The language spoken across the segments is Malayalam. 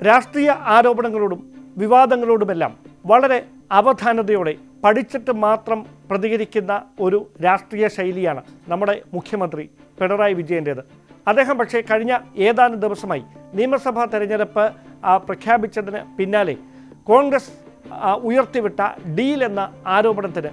രാഷ്ട്രീയ ആരോപണങ്ങളോടും വിവാദങ്ങളോടുമെല്ലാം വളരെ അവധാനതയോടെ പഠിച്ചിട്ട് മാത്രം പ്രതികരിക്കുന്ന ഒരു രാഷ്ട്രീയ ശൈലിയാണ് നമ്മുടെ മുഖ്യമന്ത്രി പിണറായി വിജയൻ്റേത്. അദ്ദേഹം പക്ഷേ കഴിഞ്ഞ ഏതാനും ദിവസമായി നിയമസഭാ തെരഞ്ഞെടുപ്പ് പ്രഖ്യാപിച്ചതിന് പിന്നാലെ കോൺഗ്രസ് ഉയർത്തിവിട്ട ഡീൽ എന്ന ആരോപണത്തിന്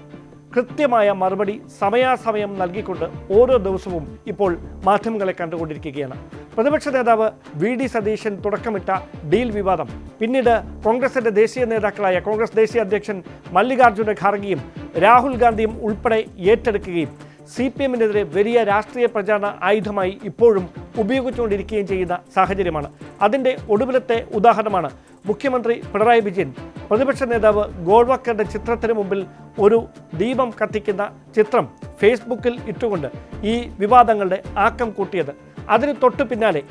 കൃത്യമായ മറുപടി സമയാസമയം നൽകിക്കൊണ്ട് ഓരോ ദിവസവും ഇപ്പോൾ മാധ്യമങ്ങളെ കണ്ടുകൊണ്ടിരിക്കുകയാണ്. പ്രതിപക്ഷ നേതാവ് VD സതീശൻ തുടക്കമിട്ട ഡീൽ വിവാദം പിന്നീട് കോൺഗ്രസിൻ്റെ ദേശീയ നേതാക്കളായ കോൺഗ്രസ് ദേശീയ അധ്യക്ഷൻ മല്ലികാർജ്ജുന ഖാർഗെയും രാഹുൽ ഗാന്ധിയും ഉൾപ്പെടെ ഏറ്റെടുക്കുകയും CPM-നെതിരെ വലിയ രാഷ്ട്രീയ പ്രചാരണ ആയുധമായി ഇപ്പോഴും ഉപയോഗിച്ചുകൊണ്ടിരിക്കുകയും ചെയ്യുന്ന സാഹചര്യമാണ്. അതിൻ്റെ ഒടുവിലത്തെ ഉദാഹരണമാണ് മുഖ്യമന്ത്രി പിണറായി വിജയൻ പ്രതിപക്ഷ നേതാവ് ഗോൾവക്കറുടെ ചിത്രത്തിന് മുമ്പിൽ ഒരു ദീപം കത്തിക്കുന്ന ചിത്രം ഫേസ്ബുക്കിൽ ഇട്ടുകൊണ്ട് ഈ വിവാദങ്ങളുടെ ആക്കം കൂട്ടിയത്. അതിന് തൊട്ടു പിന്നാലെ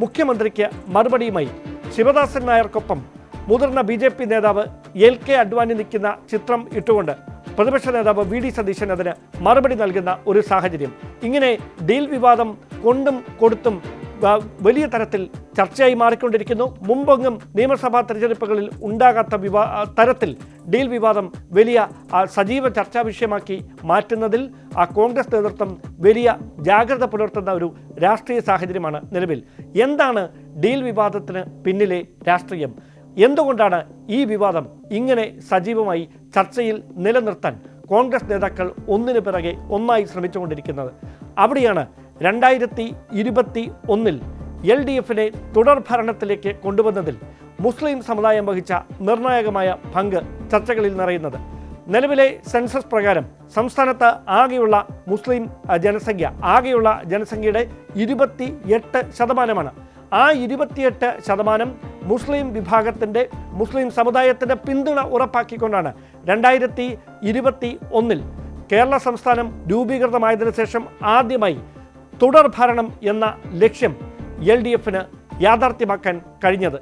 മുഖ്യമന്ത്രിക്ക് മറുപടിയുമായി ശിവദാസൻ നായർക്കൊപ്പം മുതിർന്ന BJP നേതാവ് LK അഡ്വാനി നിൽക്കുന്ന ചിത്രം ഇട്ടുകൊണ്ട് പ്രതിപക്ഷ നേതാവ് VD സതീശൻ അതിന് മറുപടി നൽകുന്ന ഒരു സാഹചര്യം. ഇങ്ങനെ ഡീൽ വിവാദം കൊണ്ടും കൊടുത്തും വലിയ തരത്തിൽ ചർച്ചയായി മാറിക്കൊണ്ടിരിക്കുന്നു. മുമ്പെങ്ങും നിയമസഭാ തെരഞ്ഞെടുപ്പുകളിൽ ഉണ്ടാകാത്ത തരത്തിൽ ഡീൽ വിവാദം വലിയ സജീവ ചർച്ചാ വിഷയമാക്കി മാറ്റുന്നതിൽ കോൺഗ്രസ് നേതൃത്വം വലിയ ജാഗ്രത പുലർത്തുന്ന ഒരു രാഷ്ട്രീയ സാഹചര്യമാണ് നിലവിൽ. എന്താണ് ഡീൽ വിവാദത്തിന് പിന്നിലെ രാഷ്ട്രീയം? എന്തുകൊണ്ടാണ് ഈ വിവാദം ഇങ്ങനെ സജീവമായി ചർച്ചയിൽ നിലനിർത്താൻ കോൺഗ്രസ് നേതാക്കൾ ഒന്നിനു പിറകെ ഒന്നായി ശ്രമിച്ചുകൊണ്ടിരിക്കുന്നത്? അവിടെയാണ് 2021 LDF-നെ തുടർ ഭരണത്തിലേക്ക് കൊണ്ടുവന്നതിൽ മുസ്ലിം സമുദായം വഹിച്ച നിർണായകമായ പങ്ക് ചർച്ചകളിൽ നിറയുന്നത്. നിലവിലെ സെൻസസ് പ്രകാരം സംസ്ഥാനത്ത് ആകെയുള്ള മുസ്ലിം ആകെയുള്ള ജനസംഖ്യയുടെ 28%. ആ 28% മുസ്ലിം വിഭാഗത്തിൻ്റെ മുസ്ലിം സമുദായത്തിൻ്റെ പിന്തുണ ഉറപ്പാക്കിക്കൊണ്ടാണ് 2021 കേരള സംസ്ഥാനം രൂപീകൃതമായതിനു ശേഷം ആദ്യമായി തുടർ ഭരണം എന്ന ലക്ഷ്യം LDF-ന് യാഥാർത്ഥ്യമാക്കാൻ കഴിഞ്ഞത്.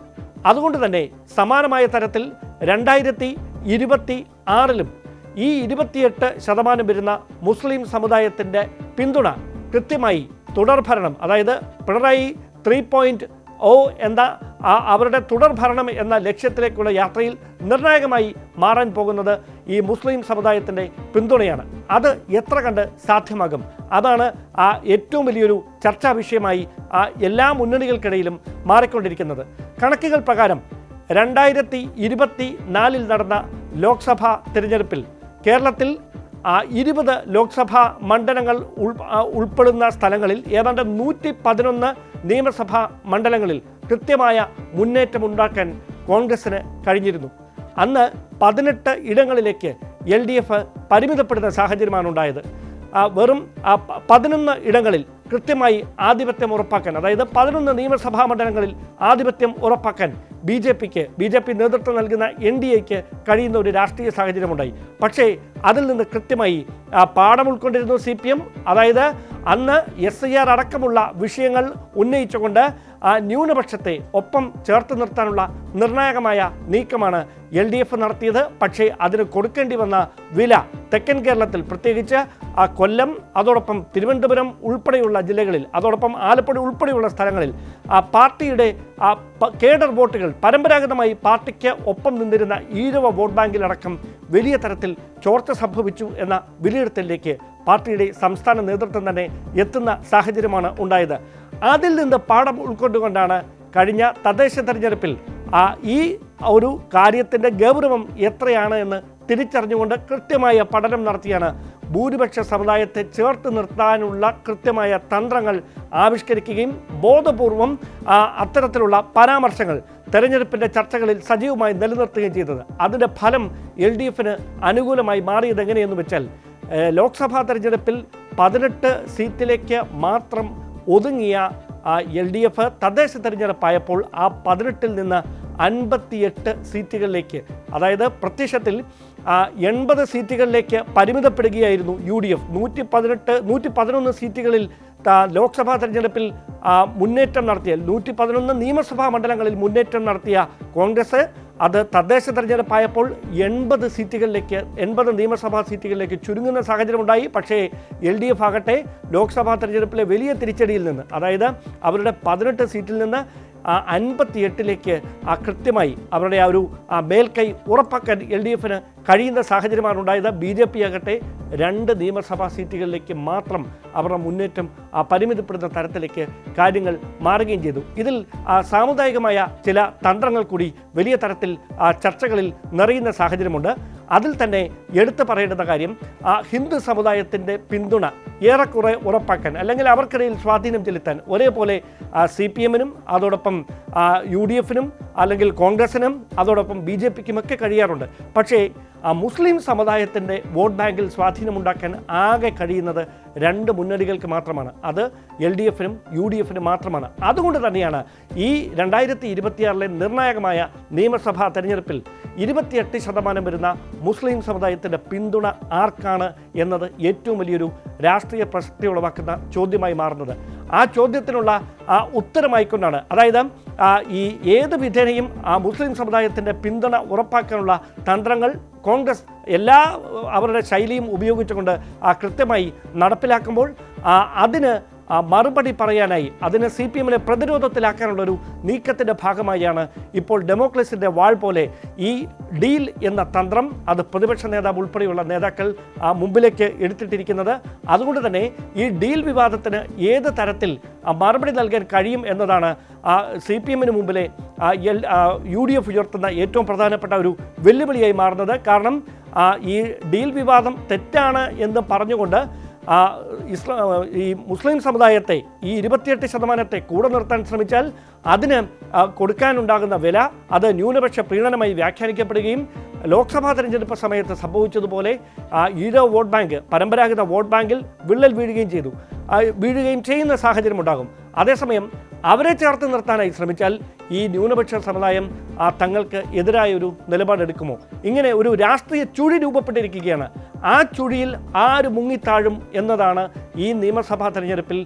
അതുകൊണ്ട് തന്നെ സമാനമായ തരത്തിൽ 2026-ലും ഈ 28% വരുന്ന മുസ്ലിം സമുദായത്തിൻ്റെ പിന്തുണ കൃത്യമായി തുടർ ഭരണം, അതായത് പിണറായി 3.0 എന്ന അവരുടെ തുടർ ഭരണം എന്ന ലക്ഷ്യത്തിലേക്കുള്ള യാത്രയിൽ നിർണായകമായി മാറാൻ പോകുന്നത് ഈ മുസ്ലിം സമുദായത്തിൻ്റെ പിന്തുണയാണ്. അത് എത്ര കണ്ട് സാധ്യമാകും? അതാണ് ഏറ്റവും വലിയൊരു ചർച്ചാ വിഷയമായി എല്ലാ മുന്നണികൾക്കിടയിലും മാറിക്കൊണ്ടിരിക്കുന്നത്. കണക്കുകൾ പ്രകാരം 2024 നടന്ന ലോക്സഭാ തിരഞ്ഞെടുപ്പിൽ കേരളത്തിൽ 20 ലോക്സഭാ മണ്ഡലങ്ങൾ ഉൾപ്പെടുന്ന സ്ഥലങ്ങളിൽ ഏതാണ്ട് 111 നിയമസഭാ മണ്ഡലങ്ങളിൽ കൃത്യമായ മുന്നേറ്റമുണ്ടാക്കാൻ കോൺഗ്രസിന് കഴിഞ്ഞിരുന്നു. അന്ന് 18 ഇടങ്ങളിലേക്ക് LDF പരിമിതപ്പെടുന്ന സാഹചര്യമാണ് ഉണ്ടായത്. വെറും 11 ഇടങ്ങളിൽ കൃത്യമായി ആധിപത്യം ഉറപ്പാക്കാൻ, അതായത് 11 നിയമസഭാ മണ്ഡലങ്ങളിൽ ആധിപത്യം ഉറപ്പാക്കാൻ BJP നേതൃത്വം നൽകുന്ന NDAക്ക് കഴിയുന്ന ഒരു രാഷ്ട്രീയ സാഹചര്യമുണ്ടായി. പക്ഷേ അതിൽ നിന്ന് കൃത്യമായി പാഠം ഉൾക്കൊണ്ടിരുന്നു CPM. അതായത് അന്ന് SIR അടക്കമുള്ള വിഷയങ്ങൾ ഉന്നയിച്ചുകൊണ്ട് ന്യൂനപക്ഷത്തെ ഒപ്പം ചേർത്ത് നിർത്താനുള്ള നിർണായകമായ നീക്കമാണ് LDF നടത്തിയത്. പക്ഷേ അതിന് കൊടുക്കേണ്ടി വന്ന വില തെക്കൻ കേരളത്തിൽ, പ്രത്യേകിച്ച് കൊല്ലം, അതോടൊപ്പം തിരുവനന്തപുരം ഉൾപ്പെടെയുള്ള ജില്ലകളിൽ, അതോടൊപ്പം ആലപ്പുഴ ഉൾപ്പെടെയുള്ള സ്ഥലങ്ങളിൽ പാർട്ടിയുടെ കേഡർ വോട്ടുകൾ പരമ്പരാഗതമായി പാർട്ടിക്ക് ഒപ്പം നിന്നിരുന്ന ഈഴവ വോട്ട് ബാങ്കിലടക്കം വലിയ തരത്തിൽ ചോർച്ച സംഭവിച്ചു എന്ന വിലയിരുത്തലിലേക്ക് പാർട്ടിയുടെ സംസ്ഥാന നേതൃത്വം തന്നെ എത്തുന്ന സാഹചര്യമാണ് ഉണ്ടായത്. അതിൽ നിന്ന് പാഠം ഉൾക്കൊണ്ടുകൊണ്ടാണ് കഴിഞ്ഞ തദ്ദേശ തെരഞ്ഞെടുപ്പിൽ ഈ ഒരു കാര്യത്തിൻ്റെ ഗൗരവം എത്രയാണ് എന്ന് തിരിച്ചറിഞ്ഞുകൊണ്ട് കൃത്യമായ പഠനം നടത്തിയാണ് ഭൂരിപക്ഷ സമുദായത്തെ ചേർത്ത് നിർത്താനുള്ള കൃത്യമായ തന്ത്രങ്ങൾ ആവിഷ്കരിക്കുകയും ബോധപൂർവം അത്തരത്തിലുള്ള പരാമർശങ്ങൾ തെരഞ്ഞെടുപ്പിൻ്റെ ചർച്ചകളിൽ സജീവമായി നിലനിർത്തുകയും ചെയ്തത്. അതിൻ്റെ ഫലം LDF-ന് അനുകൂലമായി മാറിയത് എങ്ങനെയെന്ന് വെച്ചാൽ ലോക്സഭാ തെരഞ്ഞെടുപ്പിൽ 18 സീറ്റിലേക്ക് മാത്രം ഒതുങ്ങിയ LDF തദ്ദേശ തെരഞ്ഞെടുപ്പായപ്പോൾ ആ 18-ൽ നിന്ന് 58 സീറ്റുകളിലേക്ക്, അതായത് പ്രത്യക്ഷത്തിൽ 80 സീറ്റുകളിലേക്ക് പരിമിതപ്പെടുകയായിരുന്നു UDF. 111 സീറ്റുകളിൽ ലോക്സഭാ തെരഞ്ഞെടുപ്പിൽ മുന്നേറ്റം നടത്തിയ 111 നിയമസഭാ മണ്ഡലങ്ങളിൽ മുന്നേറ്റം നടത്തിയ കോൺഗ്രസ് അത് തദ്ദേശ തെരഞ്ഞെടുപ്പായപ്പോൾ 80 നിയമസഭാ സീറ്റുകളിലേക്ക് ചുരുങ്ങുന്ന സാഹചര്യമുണ്ടായി. പക്ഷേ LDF ആകട്ടെ ലോക്സഭാ തെരഞ്ഞെടുപ്പിലെ വലിയ തിരിച്ചടിയിൽ നിന്ന്, അതായത് അവരുടെ 18 സീറ്റിൽ നിന്ന് 58ലേക്ക് കൃത്യമായി അവരുടെ ആ ഒരു മേൽക്കൈ ഉറപ്പാക്കാൻ LDFന് കഴിയുന്ന സാഹചര്യമാണ് ഉണ്ടായത്. BJP ആകട്ടെ 2 നിയമസഭാ സീറ്റുകളിലേക്ക് മാത്രം അവരുടെ മുന്നേറ്റം പരിമിതപ്പെടുന്ന തരത്തിലേക്ക് കാര്യങ്ങൾ മാറുകയും ചെയ്തു. ഇതിൽ സാമുദായികമായ ചില തന്ത്രങ്ങൾ കൂടി വലിയ തരത്തിൽ ചർച്ചകളിൽ നിറയുന്ന സാഹചര്യമുണ്ട്. അതിൽ തന്നെ എടുത്തു പറയേണ്ടുന്ന കാര്യം ഹിന്ദു സമുദായത്തിൻ്റെ പിന്തുണ ഏറെക്കുറെ ഉറപ്പാക്കാൻ അല്ലെങ്കിൽ അവർക്കിടയിൽ സ്വാധീനം ചെലുത്താൻ ഒരേപോലെ CPMനും അതോടൊപ്പം UDFനും അല്ലെങ്കിൽ കോൺഗ്രസിനും അതോടൊപ്പം BJPക്കുമൊക്കെ കഴിയാറുണ്ട്. പക്ഷേ മുസ്ലിം സമുദായത്തിൻ്റെ വോട്ട് ബാങ്കിൽ സ്വാധീനമുണ്ടാക്കാൻ ആകെ കഴിയുന്നത് 2 മുന്നണികൾക്ക് മാത്രമാണ്. അത് LDFനും UDFനും മാത്രമാണ്. അതുകൊണ്ട് തന്നെയാണ് ഈ 2026 നിർണായകമായ നിയമസഭാ തെരഞ്ഞെടുപ്പിൽ 28% വരുന്ന മുസ്ലിം സമുദായത്തിൻ്റെ പിന്തുണ ആർക്കാണ് എന്നത് ഏറ്റവും വലിയൊരു രാഷ്ട്രീയ പ്രസക്തി ഉളവാക്കുന്ന ചോദ്യമായി മാറുന്നത്. ആ ചോദ്യത്തിനുള്ള ഉത്തരമായിക്കൊണ്ടാണ്, അതായത് ഈ ഏത് വിധേനയും മുസ്ലിം സമുദായത്തിൻ്റെ പിന്തുണ ഉറപ്പാക്കാനുള്ള തന്ത്രങ്ങൾ കോൺഗ്രസ് എല്ലാ അവരുടെ ശൈലിയും ഉപയോഗിച്ചുകൊണ്ട് കൃത്യമായി നടപ്പിലാക്കുമ്പോൾ അതിന് മറുപടി പറയാനായി അതിനെ CPMനെ പ്രതിരോധത്തിലാക്കാനുള്ളൊരു നീക്കത്തിൻ്റെ ഭാഗമായാണ് ഇപ്പോൾ ഡെമോക്രസിൻ്റെ വാൾ പോലെ ഈ ഡീൽ എന്ന തന്ത്രം അത് പ്രതിപക്ഷ നേതാവ് ഉൾപ്പെടെയുള്ള നേതാക്കൾ മുമ്പിലേക്ക് എടുത്തിട്ടിരിക്കുന്നത്. അതുകൊണ്ട് തന്നെ ഈ ഡീൽ വിവാദത്തിന് ഏത് തരത്തിൽ മറുപടി നൽകാൻ കഴിയും എന്നതാണ് CPMന് മുമ്പിലെ UDF ഉയർത്തുന്ന ഏറ്റവും പ്രധാനപ്പെട്ട ഒരു വെല്ലുവിളിയായി മാറുന്നത്. കാരണം ഈ ഡീൽ വിവാദം തെറ്റാണ് എന്ന് പറഞ്ഞുകൊണ്ട് ഈ മുസ്ലിം സമുദായത്തെ ഈ 28% കൂടെ നിർത്താൻ ശ്രമിച്ചാൽ അതിന് കൊടുക്കാനുണ്ടാകുന്ന വില അത് ന്യൂനപക്ഷ പ്രീണനമായി വ്യാഖ്യാനിക്കപ്പെടുകയും ലോക്സഭാ തെരഞ്ഞെടുപ്പ് സമയത്ത് സംഭവിച്ചതുപോലെ ഈഴോ വോട്ട് ബാങ്ക് പരമ്പരാഗത വോട്ട് ബാങ്കിൽ വിള്ളൽ വീഴുകയും ചെയ്യുന്ന സാഹചര്യമുണ്ടാകും. അതേസമയം അവരെ ചേർത്ത് നിർത്താനായി ശ്രമിച്ചാൽ ഈ ന്യൂനപക്ഷ സമുദായം തങ്ങൾക്ക് എതിരായൊരു നിലപാടെടുക്കുമോ? ഇങ്ങനെ ഒരു രാഷ്ട്രീയ ചുഴി രൂപപ്പെട്ടിരിക്കുകയാണ്. ആ ചുഴിയിൽ ആര് മുങ്ങിത്താഴും എന്നതാണ് ഈ നിയമസഭാ തെരഞ്ഞെടുപ്പിൽ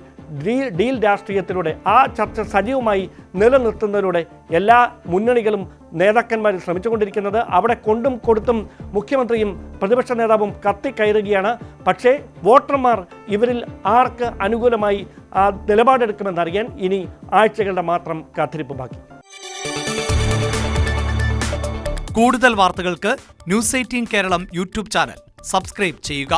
ഡീൽ രാഷ്ട്രീയത്തിലൂടെ ആ ചർച്ച സജീവമായി നിലനിർത്തുന്നതിലൂടെ എല്ലാ മുന്നണികളും നേതാക്കന്മാരും ശ്രമിച്ചുകൊണ്ടിരിക്കുന്നത്. അവിടെ കൊണ്ടും കൊടുത്തും മുഖ്യമന്ത്രിയും പ്രതിപക്ഷ നേതാവും കത്തിക്കയറുകയാണ്. പക്ഷേ വോട്ടർമാർ ഇവരിൽ ആർക്ക് അനുകൂലമായി നിലപാടെടുക്കുമെന്നറിയാൻ ഇനി ആഴ്ചകളുടെ മാത്രം കാത്തിരിപ്പ് ബാക്കി. കൂടുതൽ വാർത്തകൾക്ക് News 18 Keralam YouTube channel subscribe ചെയ്യുക.